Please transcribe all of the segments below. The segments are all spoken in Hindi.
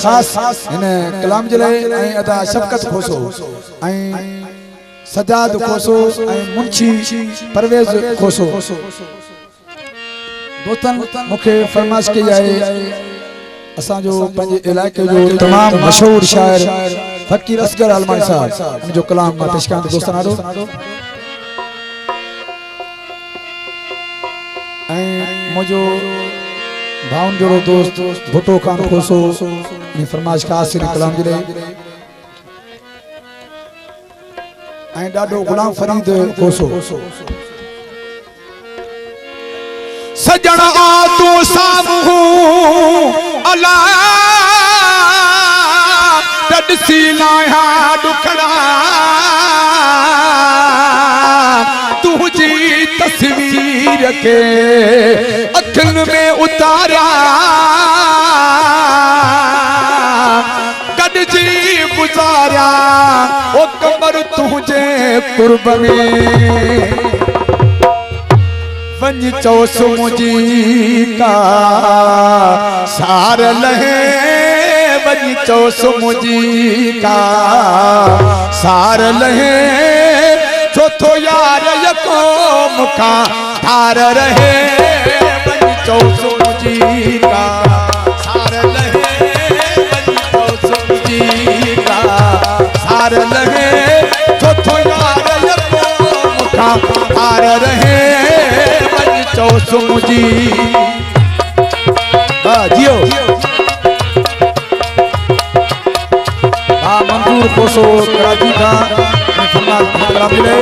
खास इन कलाम जे लाइ ऐं अदा शफ़क़त खोसो ऐं सजाद खोसो ऐं मुंशी परवेज़ खोसो दोस्तन मुखे फरमाइश कई आहे असा जो पंहिंजे इलाइक़े जो तमाम मशहूर शायर फकीर असगर अलमानी साहब जो कलाम मां पेश कयां दोस्तन आडो ऐं मुझो भाउन जोड़ो दोस्त भुट्टो खान खोसो ने फरमाइश का आसिर कलाम जे ऐं ॾाढो गुलाम फरीद खोसो सजण आ तू सामू अला तड़सी लाया दुखड़ा तुझी तस्वीर के अखिन में उतारा कदजी गुजारा ओ कमर तुझे कुर्ब में वंज चौस मुझी का सार लहे वंज चौस मुझी का सार लहे चौथो यार यको मुखा धार रहे वंज चौस मुझी का सार लहे वंज चौस मुझी का सार लहे चौथो यार यको मुखा धार रहे चौस मुझी जियो मंजूर खोसो कराची का फरमाइश मिले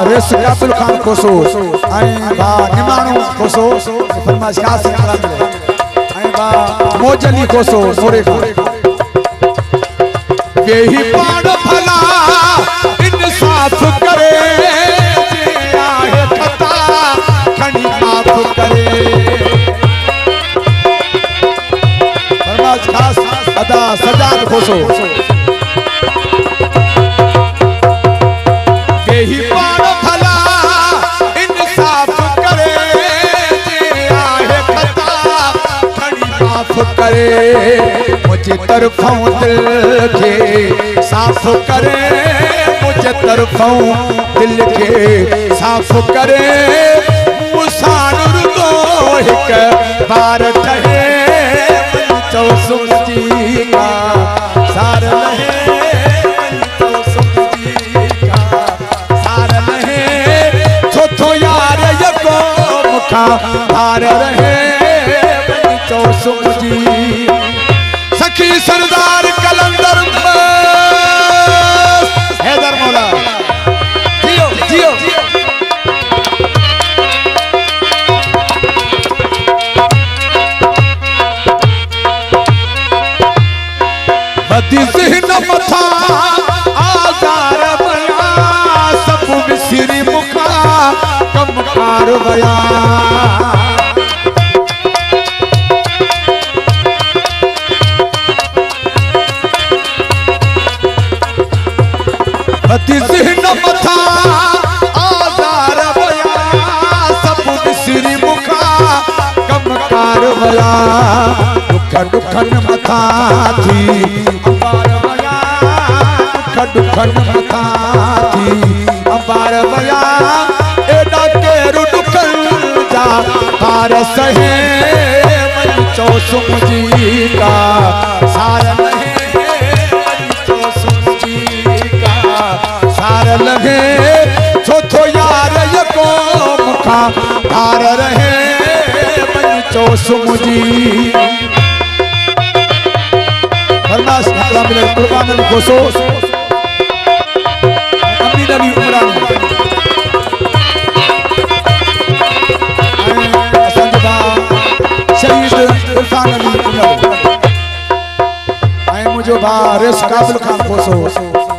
रेस काबिल खान खोसो निमाणो खोसो फरमाइश का मिले मोजली खोसो सोरे खान यही पाड़ भला इंसाफ करे आहे खता खनी माफ करे फरमाइश खास अदा सजाद खोसो यही पाड़ भला इंसाफ करे आहे खता खनी माफ करे मुझे तरफों दिल के साफ करे मुझे तरफों दिल के साफ करे मुसानुर को एक बार कहे चौस मुझी का सार लहे चौस मुझी का सार लहे चौथो यार यको मुखा धार रहे चौस मुझी सखी सरदार कलंदर हैदर मौला जियो जियो बदी ज़हन मथा आज़ार बया सब विसरी मुखा कम कार बया ज़हन मथा आज़ार बया सब विसरी मुखा कम कार बया दुख दुखन मथा थी अंबार बया दुख दुखन मथा थी अंबार बया एडा केरु दुखन जा पार सहे मन चौस मुझी का सार लहे सार लगे चौथो यार यको मुखा धार रहे मन चौस मुझी फरमाइश का मिले कुर्बान अली खोसो अमीन अली उमरान संजबा शहीद इरफान अली उमरान ऐं मुझो भा रेस काबिल खान खोसो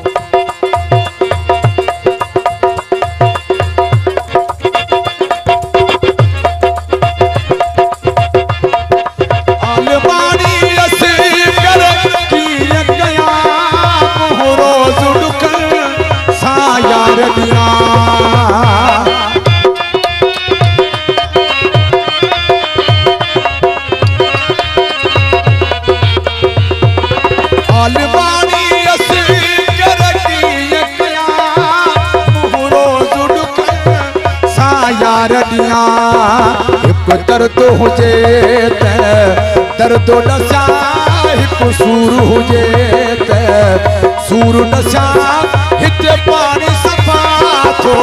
यार दिया एक दर्द हुजे त दर्द नशा एक सूर हुजे त सूर नशा हित पानी सफा थो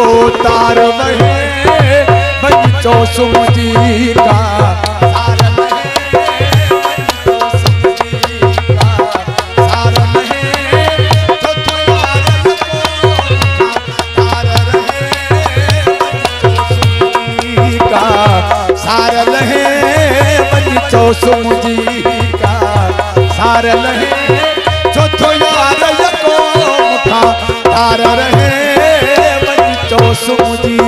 तार वहे वञ चो सुमजी का सार लहे चो सुमजी का सार लहे चौथो यार यको मुखा तार रहे चो सुमजी